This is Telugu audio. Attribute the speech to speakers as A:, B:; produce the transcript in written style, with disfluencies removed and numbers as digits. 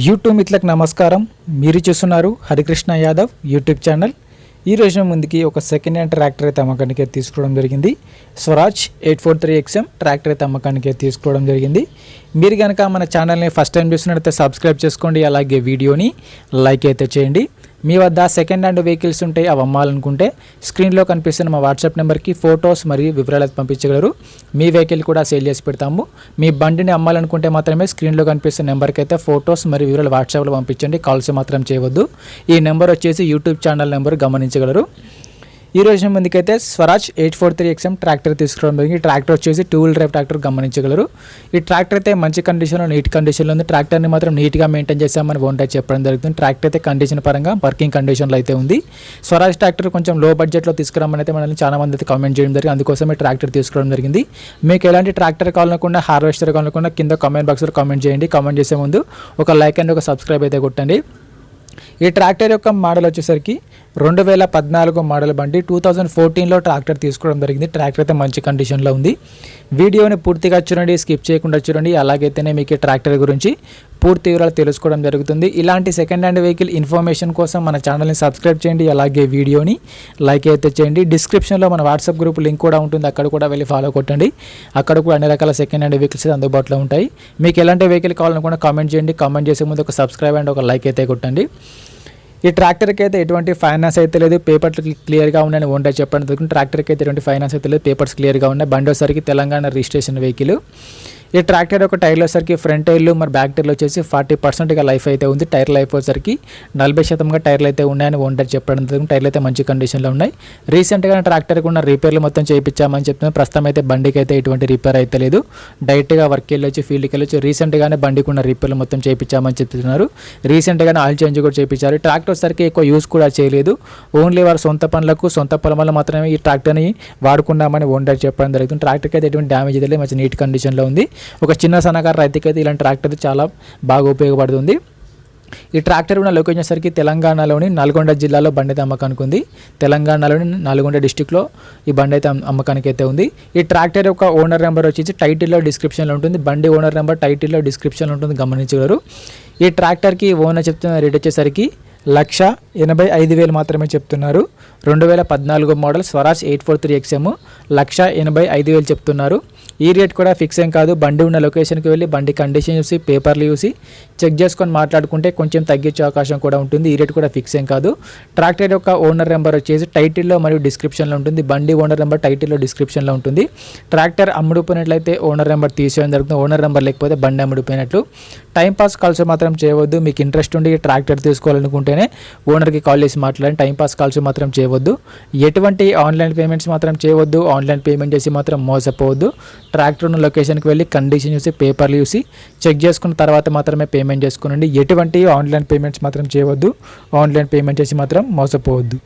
A: యూట్యూబ్ మిత్రులకు నమస్కారం. మీరు చూస్తున్నారు హరికృష్ణ యాదవ్ యూట్యూబ్ ఛానల్. ఈ రోజు ముందుకి ఒక సెకండ్ హ్యాండ్ ట్రాక్టర్ అయితే అమ్మకానికి తీసుకోవడం జరిగింది. స్వరాజ్ 843XM ట్రాక్టర్ అయితే అమ్మకానికి తీసుకోవడం జరిగింది. మీరు కనుక మన ఛానల్ని ఫస్ట్ టైం చూసినట్లయితే సబ్స్క్రైబ్ చేసుకోండి, అలాగే వీడియోని లైక్ అయితే చేయండి. మీ వద్ద సెకండ్ హ్యాండ్ వెహికల్స్ ఉంటాయి, అవి అమ్మాలనుకుంటే స్క్రీన్లో కనిపిస్తున్న మా వాట్సాప్ నెంబర్కి ఫొటోస్ మరియు వివరాలు పంపించగలరు. మీ వెహికల్ కూడా సేల్ చేసి పెడతాము. మీ బండిని అమ్మాలనుకుంటే మాత్రమే స్క్రీన్లో కనిపిస్తున్న నెంబర్కి అయితే ఫొటోస్ మరియు వివరాలు వాట్సాప్లో పంపించండి, కాల్స్ మాత్రం చేయవద్దు. ఈ నెంబర్ వచ్చేసి యూట్యూబ్ ఛానల్ నెంబర్, గమనించగలరు. ఈ రోజు ముందుకైతే స్వరాజ్ 843XM ట్రాక్టర్ తీసుకోవడం జరిగింది. ట్రాక్టర్ వచ్చేసి 2-wheel డ్రైవ్ ట్రాక్టర్, గమనించగలరు. ఈ ట్రాక్టర్ అయితే మంచి కండిషన్లో, నీట్ కండిషన్లో ఉంది. ట్రాక్టర్ని మాత్రం నీట్గా మెయింటైన్ చేసామని ఓనర్ చెప్పడం జరుగుతుంది. ట్రాక్టర్ అయితే కండిషన్ పరంగా వర్కింగ్ కండిషన్లో అయితే ఉంది. స్వరాజ్ ట్రాక్టర్ కొంచెం లో బడ్జెట్లో తీసుకురామని అయితే మనల్ని చాలా మంది అయితే కామెంట్ చేయడం జరిగింది. అందుకోసమే ట్రాక్టర్ తీసుకోవడం జరిగింది. మీకు ఎలాంటి ట్రాక్టర్ కావాలనుకున్నా, హార్వెస్టర్ కావాలనుకున్నా కింద కామెంట్ బాక్స్లో కామెంట్ చేయండి. కామెంట్ చేసే ముందు ఒక లైక్ అండ్ ఒక సబ్స్క్రైబ్ అయితే కొట్టండి. ఈ ట్రాక్టర్ యొక్క మోడల్ వచ్చేసరికి 2014 మోడల్ బండి. 2014లో ట్రాక్టర్ తీసుకోవడం జరిగింది. ట్రాక్టర్ అయితే మంచి కండిషన్లో ఉంది. వీడియోని పూర్తిగా చూడండి, స్కిప్ చేయకుండా చూడండి. అలాగైతేనే మీకు ట్రాక్టర్ గురించి పూర్తి వివరాలు తెలుసుకోవడం జరుగుతుంది. ఇలాంటి సెకండ్ హ్యాండ్ వెహికల్ ఇన్ఫర్మేషన్ కోసం మన ఛానల్ని సబ్స్క్రైబ్ చేయండి, అలాగే వీడియోని లైక్ అయితే చేయండి. డిస్క్రిప్షన్లో మన వాట్సాప్ గ్రూప్ లింక్ కూడా ఉంటుంది, అక్కడ కూడా వెళ్ళి ఫాలో కొట్టండి. అక్కడ కూడా అన్ని రకాల సెకండ్ హ్యాండ్ వెహికల్స్ అందుబాటులో ఉంటాయి. మీకు ఎలాంటి వెహికల్ కావాలనుకున్నా కామెంట్ చేయండి. కామెంట్ చేసే ముందు ఒక సబ్స్క్రైబ్ అండ్ ఒక లైక్ అయితే కొట్టండి. ఈ ట్రాక్టర్కి అయితే ఎటువంటి ఫైనాన్స్ అయితే లేదు, పేపర్లు క్లియర్గా ఉన్నాయని ఓనర్ చెప్పడం జరుగుతుంది. ట్రాక్టర్కి అయితే ఎటువంటి ఫైనాన్స్ అయితే లేదు, పేపర్స్ క్లియర్గా ఉన్నాయి. బండి వచ్చేసరికి తెలంగాణ రిజిస్ట్రేషన్ వెహికల్. ఈ ట్రాక్టర్ యొక్క టైర్లు వచ్చేసరికి ఫ్రంట్ టైర్లు మరి బ్యాక్ టైర్లు వచ్చేసి 40% లైఫ్ అయితే ఉంది. టైర్ లైఫ్ వచ్చేసరికి 40% టైర్లు అయితే ఉన్నాయని ఓనర్ చెప్పడం జరుగుతుంది. టైర్లు అయితే మంచి కండిషన్లో ఉన్నాయి. రీసెంట్గా ట్రాక్టర్కి ఉన్న రిపేర్లు మొత్తం చేయించామని చెప్తున్నారు. ప్రస్తుతం అయితే బండికి అయితే ఎటువంటి రిపేర్ అయితే లేదు. డైరెక్ట్గా వర్క్ వెళ్ళొచ్చు, ఫీల్డ్కి వెళ్ళొచ్చు. రీసెంట్గానే బండికి ఉన్న రిపేర్లు మొత్తం చేయించామని చెప్తున్నారు. రీసెంట్గానే ఆయిల్ చేంజ్ కూడా చేయించారు. ట్రాక్టర్ వచ్చేసరికి ఎక్కువ యూస్ కూడా చేయలేదు. ఓన్లీ వారి సొంత పనులకు, సొంత పొలం వల్ల మాత్రమే ఈ ట్రాక్టర్ని వాడుకున్నామని ఓనర్ చెప్పడం జరుగుతుంది. ట్రాక్టర్కి అయితే ఎటువంటి డ్యామేజ్ అయితే మంచి నీట్ కండిషన్లో ఉంది. ఒక చిన్న సన్నకారు రైతుకి అయితే ఇలాంటి ట్రాక్టర్ చాలా బాగా ఉపయోగపడుతుంది. ఈ ట్రాక్టర్ ఉన్న లొకేషన్ సరికి తెలంగాణలోని నల్గొండ జిల్లాలో బండి అయితే అమ్మకానికి ఉంది. తెలంగాణలోని నల్గొండ డిస్టిక్లో ఈ బండి అయితే అమ్మకానికి అయితే ఉంది. ఈ ట్రాక్టర్ యొక్క ఓనర్ నెంబర్ వచ్చేసి టైటిల్లో డిస్క్రిప్షన్లో ఉంటుంది. బండి ఓనర్ నెంబర్ టైటిల్లో డిస్క్రిప్షన్లో ఉంటుంది, గమనించగలరు. ఈ ట్రాక్టర్కి ఓనర్ చెప్తున్న రేట్ వచ్చేసరికి 1,85,000 మాత్రమే చెప్తున్నారు. 2014 మోడల్ స్వరాజ్ 843XM 1,85,000 చెప్తున్నారు. ఈ రేట్ కూడా ఫిక్స్ ఏం కాదు. బండి ఉన్న లొకేషన్కి వెళ్ళి బండి కండిషన్ చూసి, పేపర్లు చూసి చెక్ చేసుకొని మాట్లాడుకుంటే కొంచెం తగ్గించే అవకాశం కూడా ఉంటుంది. ఈ రేట్ కూడా ఫిక్స్ ఏం కాదు. ట్రాక్టర్ యొక్క ఓనర్ నెంబర్ వచ్చేసి టైటిల్లో మరియు డిస్క్రిప్షన్లో ఉంటుంది. బండి ఓనర్ నెంబర్ టైటిల్లో డిస్క్రిప్షన్లో ఉంటుంది. ట్రాక్టర్ అమ్ముడుపోయినట్లయితే ఓనర్ నెంబర్ తీసేయడం జరుగుతుంది. ఓనర్ నెంబర్ లేకపోతే బండి అమ్ముడిపోయినట్లు. టైంపాస్ కాల్స్ మాత్రం చేయవద్దు. మీకు ఇంట్రెస్ట్ ఉండి ట్రాక్టర్ తీసుకోవాలనుకుంటేనే ఓనర్కి కాల్ చేసి మాట్లాడండి. టైంపాస్ కాల్స్ మాత్రం చేయవద్దు. ఎటువంటి ఆన్లైన్ పేమెంట్స్ మాత్రం చేయవద్దు. ఆన్లైన్ పేమెంట్ చేసి మాత్రం మోసపోవద్దు. ట్రాక్టర్ ఉన్న లొకేషన్కి వెళ్ళి కండిషన్ చూసి, పేపర్లు చూసి చెక్ చేసుకున్న తర్వాత మాత్రమే పేమెంట్ చేసుకోనండి. ఎటువంటి ఆన్లైన్ పేమెంట్స్ మాత్రం చేయవద్దు. ఆన్లైన్ పేమెంట్ చేసి మాత్రం మోసపోవద్దు.